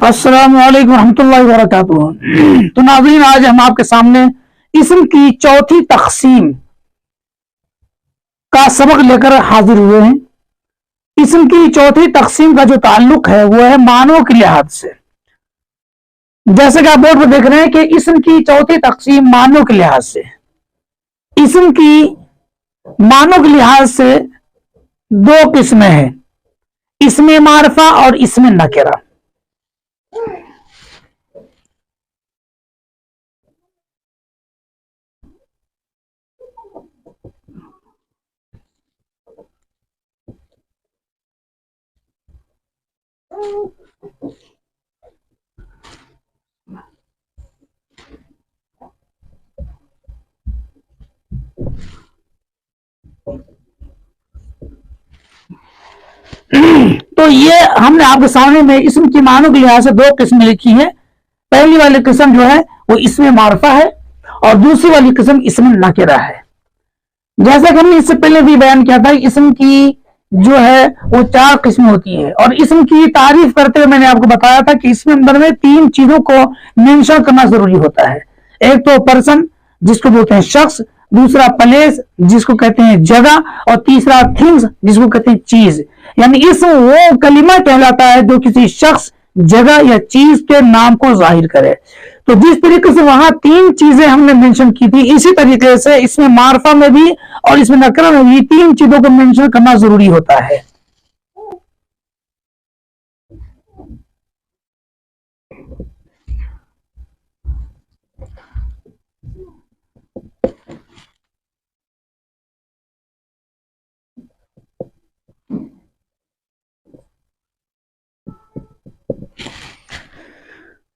अस्सलाम वालेकुम रहमतुल्लाहि व बरकातुहू। तो नाज़रीन, आज हम आपके सामने इस्म की चौथी तकसीम का सबक लेकर हाजिर हुए हैं। इस्म की चौथी तकसीम का जो ताल्लुक है वो है मानों के लिहाज से। जैसे कि आप बोर्ड पर देख रहे हैं कि इस्म की चौथी तकसीम मानों के लिहाज से। इस्म की मानों के लिहाज से दो किस्में हैं, इस्म मारिफा और इस्म नकिरा। तो ये हमने आपके सामने में इस्म की मानों के लिहाज से दो किस्में लिखी है। पहली वाली किस्म जो है वो इस्म मारिफा है और दूसरी वाली किस्म इस्म नकिरा है। जैसा कि हमने इससे पहले भी बयान किया था, इस्म की जो है वो चार किस्म होती है और इस्म की तारीफ करते हुए मैंने आपको बताया था कि इसमें अंदर में तीन चीजों को मेंशन करना जरूरी होता है। एक तो पर्सन जिसको बोलते हैं शख्स, दूसरा प्लेस जिसको कहते हैं जगह, और तीसरा थिंग्स जिसको कहते हैं चीज। यानी इस्म वो कलिमा कहलाता है जो किसी शख्स, जगह या चीज के नाम को जाहिर करे। तो जिस तरीके से वहां तीन चीजें हमने मेंशन की थी, इसी तरीके से इसमें मारिफा में भी और इसमें नकरा में भी तीन चीजों को मेंशन करना जरूरी होता है।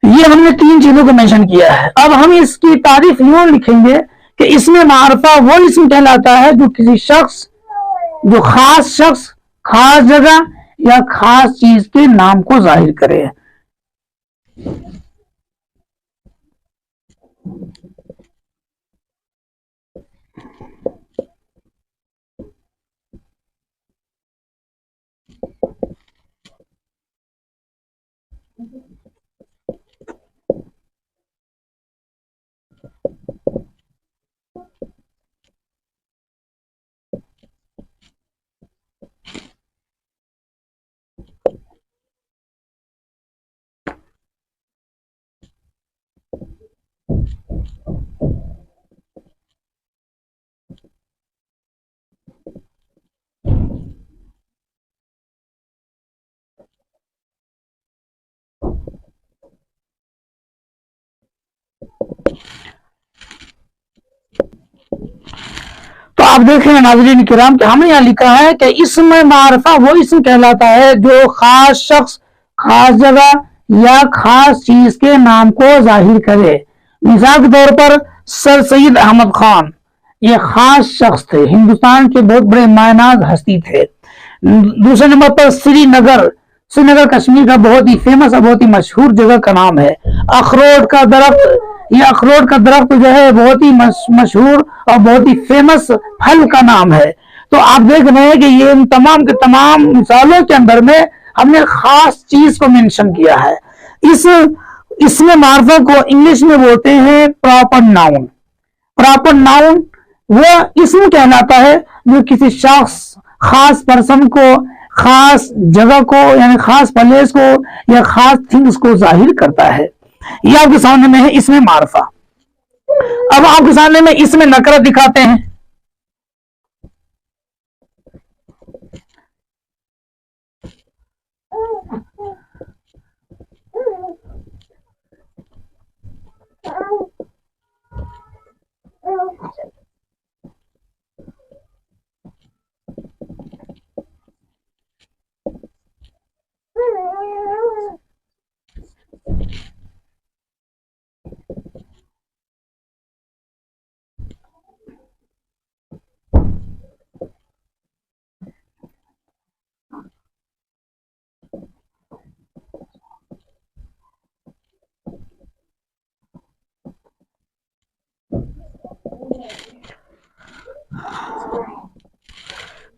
ये हमने तीन चीजों को मेंशन किया है। अब हम इसकी तारीफ यूं लिखेंगे कि इसमें मारिफा वो इस्म कहलाता है जो किसी शख्स, जो खास शख्स, खास जगह या खास चीज के नाम को जाहिर करे। तो आप देख रहे हैं नाज़रीन किराम कि हमने यहाँ लिखा है कि इस्म मारिफा वो इस्म कहलाता है जो खास शख्स, खास जगह या खास चीज के नाम को जाहिर करे। मिसाल के तौर पर सर सैयद अहमद खान ये खास शख्स थे, हिंदुस्तान के बहुत बड़े मायनाज हस्ती थे। दूसरे नंबर पर श्रीनगर, श्रीनगर कश्मीर का बहुत ही फेमस और बहुत ही मशहूर जगह का नाम है। अखरोट का दरख्त, ये अखरोट का दरख्त जो है बहुत ही मशहूर और बहुत ही फेमस फल का नाम है। तो आप देख रहे हैं कि ये इन तमाम के तमाम मिसालों के अंदर में हमने खास चीज को मेंशन किया है। इसमें मारिफा को इंग्लिश में बोलते हैं प्रॉपर नाउन। प्रॉपर नाउन वो इस्म कहलाता है जो किसी शख्स, खास पर्सन को, खास जगह को यानी खास प्लेस को या खास थिंग्स को जाहिर करता है। ये आपके सामने में है इसमें मारिफा। अब आपके सामने में इसमें नकरा दिखाते हैं।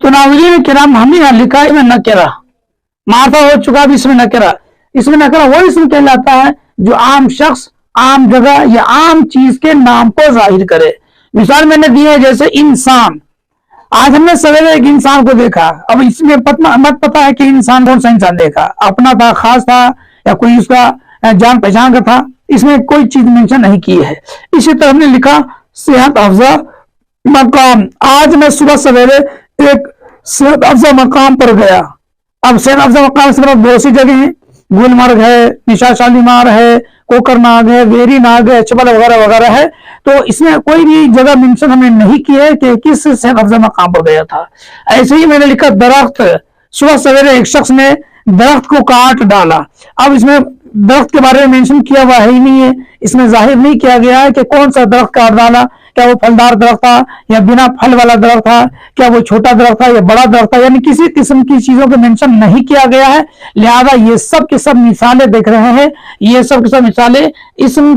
तो नाज़रीन किराम हमने यहाँ लिखा है इसमें नकिरा, मारिफा हो चुका भी इसमें नकिरा। اس میں نکرہ وہ اسم کہلاتا ہے جو عام شخص، عام جگہ یا عام چیز کے نام کو ظاہر کرے. مثال میں نے دی ہے جیسے انسان. آج ہم نے سویرے ایک انسان کو دیکھا، اب اس میں مت پتا ہے کہ انسان کون سا انسان دیکھا، اپنا تھا، خاص تھا، یا کوئی اس کا جان پہچان کا تھا، اس میں کوئی چیز مینشن نہیں کی ہے. اسی طرح ہم نے لکھا صحت افزا مقام. آج میں صبح سویرے ایک صحت افزا مقام پر گیا. اب صحت افزا مقام سے بہت سی جگہ ہیں، گلمرگ ہے، نشا شالیمار ہے، کوکر ناگ ہے، ویری ناگ ہے، چبل وغیرہ وغیرہ ہے. تو اس میں کوئی بھی جگہ منشن ہمیں نہیں کی ہے کہ کس صحت افزا مقام پر گیا تھا. ایسے ہی میں نے لکھا درخت. صبح سویرے ایک شخص نے درخت کو کاٹ ڈالا. اب اس میں درخت کے بارے میں مینشن کیا ہوا ہے ہی نہیں ہے، اس میں ظاہر نہیں کیا گیا ہے کہ کون سا درخت کاٹ ڈالا، کیا وہ پھلدار درخت تھا یا بنا پھل والا درخت تھا، کیا وہ چھوٹا درخت تھا یا بڑا درخت تھا، یعنی کسی قسم کی چیزوں کو مینشن نہیں کیا گیا ہے. لہذا یہ سب کے سب مثالیں دیکھ رہے ہیں، یہ سب کے سب مثالیں اسم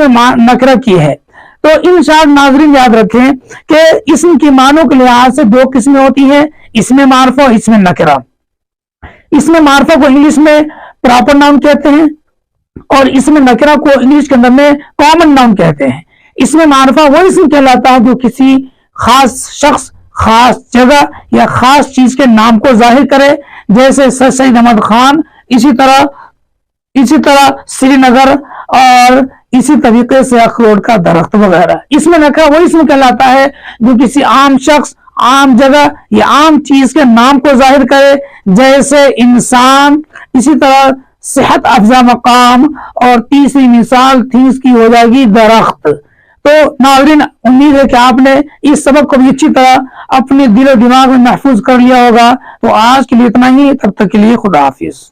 میں نکرہ کی ہے. تو انشاءاللہ ناظرین یاد رکھیں کہ اسم کی معنوں کے لحاظ سے دو قسمیں ہوتی ہیں، اسم معرفہ اور اسم نکرہ. اسم معرفہ کو انگلش میں پراپر ناؤن کہتے ہیں اور اسم نکرہ کو انگلش کے اندر میں کامن ناؤن کہتے ہیں. اسم معرفہ وہ اسم کہلاتا ہے جو کسی خاص شخص، خاص جگہ یا خاص چیز کے نام کو ظاہر کرے، جیسے سر سید احمد خان، اسی طرح سری نگر، اور اسی طریقے سے اخروٹ کا درخت وغیرہ. اسم نکرہ وہ اسم کہلاتا ہے جو کسی عام شخص، عام جگہ یا عام چیز کے نام کو ظاہر کرے، جیسے انسان، اسی طرح صحت افزا مقام، اور تیسری مثال تھی اس کی ہو جائے گی درخت. تو ناظرین امید ہے کہ آپ نے اس سبق کو بھی اچھی طرح اپنے دل و دماغ میں محفوظ کر لیا ہوگا. تو آج کے لیے اتنا ہی، تب تک کے لیے خدا حافظ.